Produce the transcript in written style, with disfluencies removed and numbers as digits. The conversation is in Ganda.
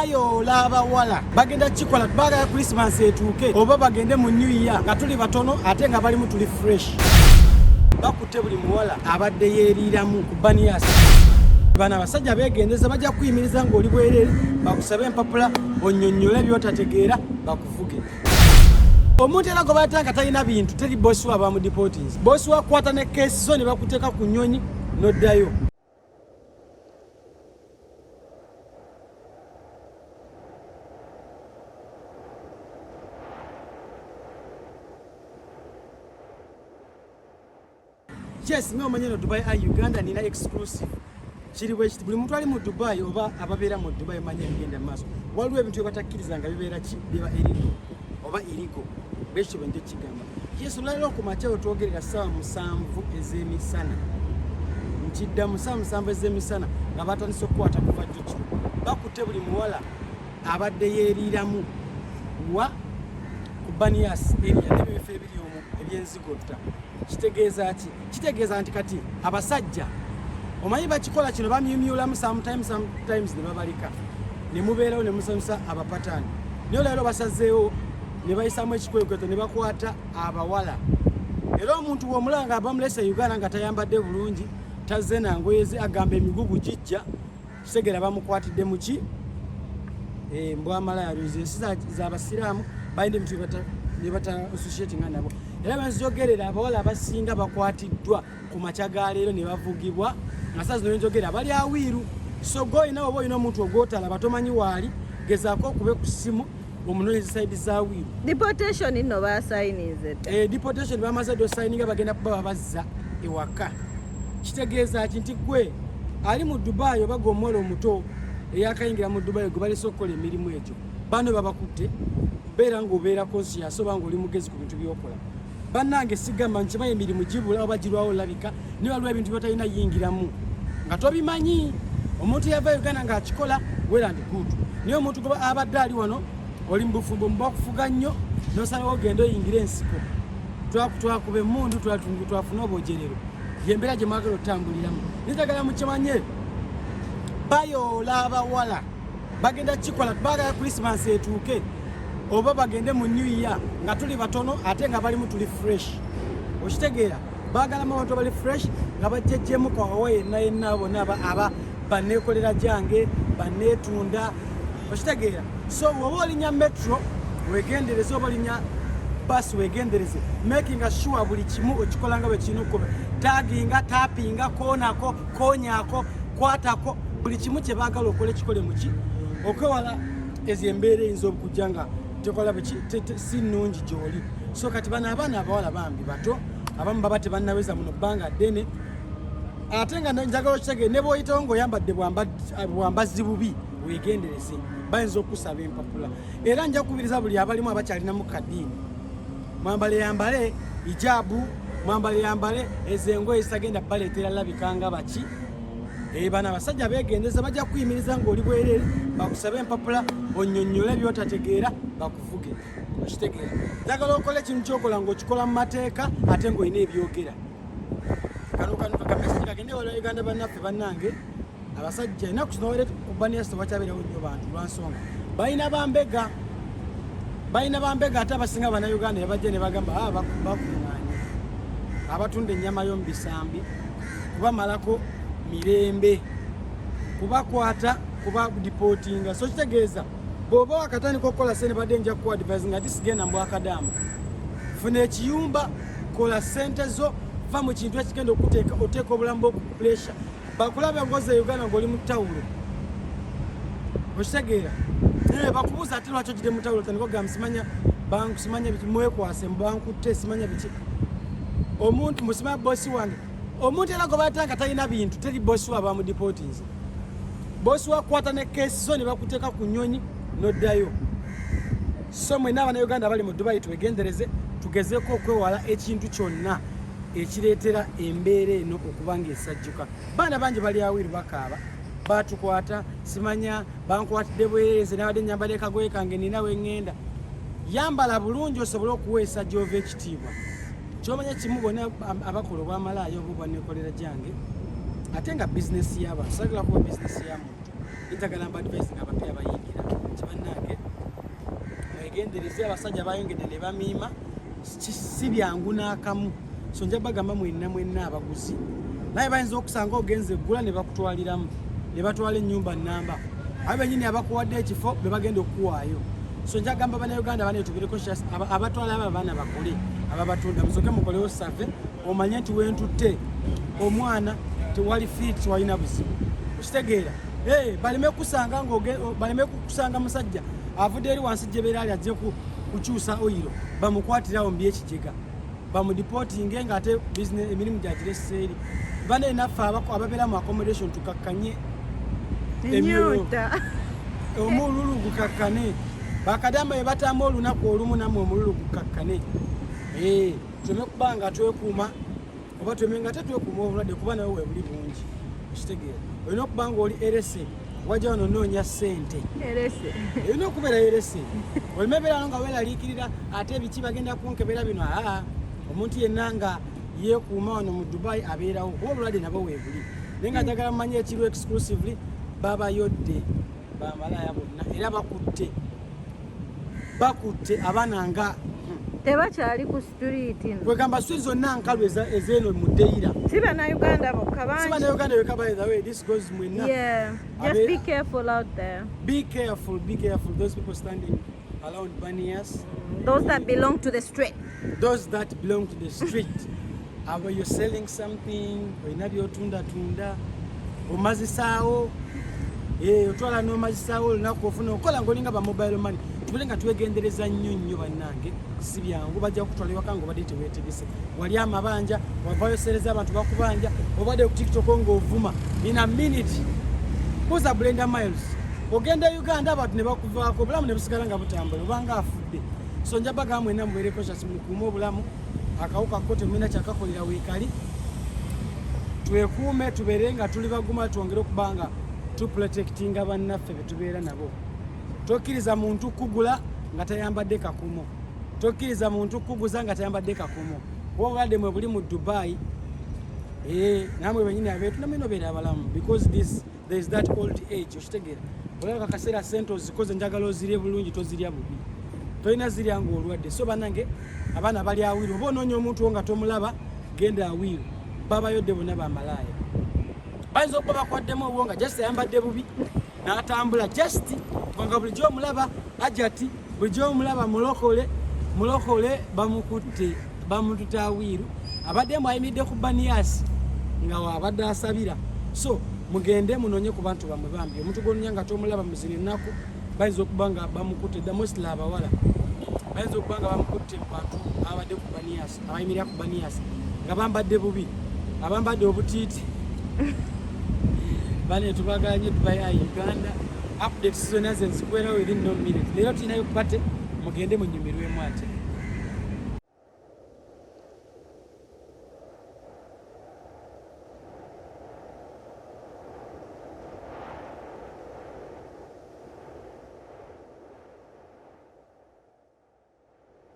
bayoola abawala bagenda kikola baagala Christmas etuuke oba bagende mu New Year nga tuli batono ate nga balimu tuli fresh. Bakutte buli muwala abadde yeeriiramu ku banias. Bana abasajja beegendeza bajja kuyimiriza ng'oli bwereere bakusabe empapula onnyonnyole by'otategeera bakuvuge. Omuntu era gwe batanga talina bintu teri bosi wa bamudipotinze. Bosi wa kwata ne keesi zo ne bakuteeka ku nnyonyi n'oddayo. Yes, nga omanye no Dubai Eye Uganda nina exclusive. Kiri bwekiti buli muntu ali mu Dubai oba ababeera mu Dubai manye bigenda maaso. Waliwo ebintu ebatakkiriza nga bibeera ki biba eriko oba iriko. Bwekyo bwe kigamba. Yes, olwaliro ku makya otwogerera ssaawa 7 ez'emisana. Nkidda mu ssaawa 7 ez'emisana nga batandise okukwata kuva jjuki. Bakutte buli muwala abadde yeeriiramu wa ku banias area n'ebifo ebiri omu eby'enzigotta. Kitegeeza ki? Kitegeeza nti kati abasajja omanyi bakikola kino bamyumyulamu sometimes ne babalika ne mubeerawo ne musanyusa abapataani naye olwaliro basazeewo ne bayisamu ekikwekweto ne bakwata abawala era omuntu bw'omulanga abamulese Uganda nga tayambadde bulungi tazze nangoye ze agamba emigugu gijja kitegeera bamukwatidde mu ki Bamalaya ensi z'abasiraamu balina ebintu bye bata associating nabo era banzogerera abawala abasinga bakwatiddwa ku makya ga leero ne bavugibwa nga saa zino njogerera bali awiiru so goyina oba olina omuntu ogw'otalaba tomanyi waali gezaako okube ku ssimu omunoonyezi saidi za wiiru. Deportation nno baasayinize deportation bamaze ddo sayininga bagenda kuba babazza ewaka. Kitegeeza ki nti gwe ali mu Dubai oba gwe omuwala omuto eyakayingira mu Dubai gwe balese okukola emirimu egyo bano babakutte beera ng'obeera conscious oba ng'oli mugezi ku bintu by'okola. Bannange sigamba nkimanyi emirimu gibula oba girwawo olabika niba waliwo ebintu byotalina yingiramu nga tobimanyi. Omuntu yava Uganda ng'akikola well and good naye omuntu gwe abadde ali wano oli mu bufumbo mubakufuga nnyo n'osalawo ogenda oyingira ensiko twakuba emmundu twafuna obwogerero yembeera gye mwagala otambuliramu. Nitagala mukimanye bayoola abawala bagenda kikola baagala Christmas etuuke oba bagende mu New Year nga tuli batono ate nga balimu tuli fresh. Okitegeera baagalamu abantu bali fresh nga bajjejjemu kawawa yenna bonna aba banneekolera gyange banneetunda. Okitegeera so oba olinya metro wegendereze oba olinya basi wegendereze making sure buli kimu okikola nga bwe kirina okuba taginga tapinga koonako koonyaako kwatako buli kimu kye baagala okole kikole muki okwewala ezo embeera eyinza okujja nga tekola si nnungi gy'oli. So kati bano abaana abawala bambi bato abamu baba tebannaweza muno bbanga ddene ate nga njagala okitegeere ne bw'oyitawo ng'oyambadde bwambazi bubi weegendereze bayinza okusaba empapula. Era nja kukubiriza buli abalimu abakyalinamu kaddiini mwambale ijaabu mwambale ezo engoye ezitagenda baleetera labikanga baki. Bano abasajja beegendeza bajja kuyimiriza ng'oli bwereere bakusabe empapula onnyonnyole by'otategeera bakuvuge. Okitegeera njagala okole ekintu kyokola ng'okikola mu mateeka ate ng'olina ebyogera. Kano kamesigi kagende wala Uganda bannaffe bannange abasajja ennaku zino wale ku banias tewakyabeerawo nnyo bantu lwa nsonga balina bambega ate abasinga bannayuganda yabajja ne bagamba bakuŋŋaanye abatunda ennyama y'omu bisambi kubamalako mirembe kubakwata kuba deportinga. So kitegeeza bw'oba wakatandika okukola sente badde nja ku advise nga tisigenda mu bwakadaamu funa ekiyumba kola sente zo va mu kintu ekigenda oteeka obulamu bw'oku pressure bakulabe ngoze Uganda ng'oli mu tawulo. Okitegeera bakubuuza ate lwaki ogire mu tawulo tandika ogamba simanya biki mwekwase bankutte simanya biki omuntu musimanya bosi wange omuntu era gwe batanga talina bintu teri bosi wa bamudipotinze. Bosi wa kwata ne keesi zo ne bakuteeka ku nnyonyi n'oddayo. So mwenna Abannayuganda abali mu Dubai twegendereze tugezeeko okwewala ekintu kyonna ekireetera embeera eno okuba ng'esajjuka. Baana bangi bali awiiru bakaaba batukwata simanya bankwatidde bwereere nabadde nyambadde kagoye kange nina we ŋŋenda. Yambala bulungi osobole okuweesa gy'ova ekitiibwa. Kyomanya kimu bonna abakola obwamalaaya oba obwanneekolera gyange ate nga bizinesi y'abantu sagala kuba bizinesi ya muntu itagala mba advice nga abapya bayingira mwegendereze abasajja bayongedde ne bamiima si byangu n'akamu so nja bagamba mwenna abaguzi naye bayinza okusanga ogenze eggula ne bakutwaliramu ne batwala ennyumba nnamba abo bennyini abakuwadde ekifo be bagenda okukuwaayo so nja gamba bannayuganda baneetubireko abatwala abo abaana bakole ababatunda musoke mukolewo save omanye nti wentutte omwana tewali fiiti walina buzibu okitegeera baleme kusanga musajja avudde eri wansi gye beera ali ajje kukyusa oyiro bamukwatirawo mbi ekigega bamudipootinge ng'ate emirimu gyagiresa eri bane naffe ababeera mu accommodation tukakkanye emyoyo omululu gukakkane bakadamba bye batamba olunaku olumu nammwe omululu gukakkane tuleme kuba nga twekuuma oba tuleme nga tetwekuuma obulwadde kuba nawe webuli bungi okitegeera olina okuba nga oli erese wajja wano onoonya ssente olina okubeera erese olime beerano nga weeraliikirira ate ebiki bagenda kunkebera bino omuntu yenna nga yeekuuma wano mu Dubai abeerawo kuba obulwadde nabo weebuli naye nga njagala mumanye ekiro exclusively babayodde Bamalaya bonna era bakutte abaana nga tebakyali ku street kwegamba street zonna nkalu ezeeno mu Deira si bannayuganda bokka bangi by the way this goes mwenna just be careful out there, be careful those people standing around Banias, those that belong to the street Are you selling something olina byotunda omazisaawo otwala n'omazisaawo olunaku ofuna okola ng'olinga ba mobile money tubule nga twegendereza nnyo bannange si byangu bajja kutwala ewaka ng'obadde teweetegese wali amabanja wavayo sereza abantu bakubanja obadde ku TikTok ng'ovuma in a minute kuza Brenda Miles ogenda Uganda abantu ne bakuvaako obulamu ne busigala nga butambula obanga afudde so nja bagamba mwenna mubeereko kyasi mukuume obulamu akawuka ko temulina kyakakolera weekali twekuume tubeere nga tuli baguma twongere okubanga tuprotectinga bannaffe betubeera nabo tokkiriza muntu kugula nga tayambadde kakumo tokkiriza muntu kuguza nga tayambadde kakumo obulwadde mwe buli mu Dubai namwe benyini abeetu namwe beera abalamu because there is that old age okitegeera olaba kaseera sente ozikoze njagala ozirye bulungi tozirya bubi tolina zirya ng'olwadde so bannange abaana bali awiru oba onoonya omuntu wo nga tomulaba genda awiru babayodde bonna Bamalaya bayinza okuba bakwaddemu obwo nga just ayambadde bubi n'atambula just nga bulijjo omulaba ajati bulijjo omulaba mulokole bamukutte bamututte awiru abaddemu ayimiridde ku Banias nga waabadde asabira so mugende munoonye ku bantu bamwe bambi omuntu gw'ononya nga tomulaba muzina ennaku bayinza okuba nga bamukutte mostly abawala bayinza okuba nga bamukutte mu bantu abadde ku Banias abayimirira ku Banias nga bambadde bubi abambadde obutiiti bane tubaganye Dubai Eye Uganda updates zonna ze zikwerawo within no minute leero tulinayo kubate mugende munyumirwemu ate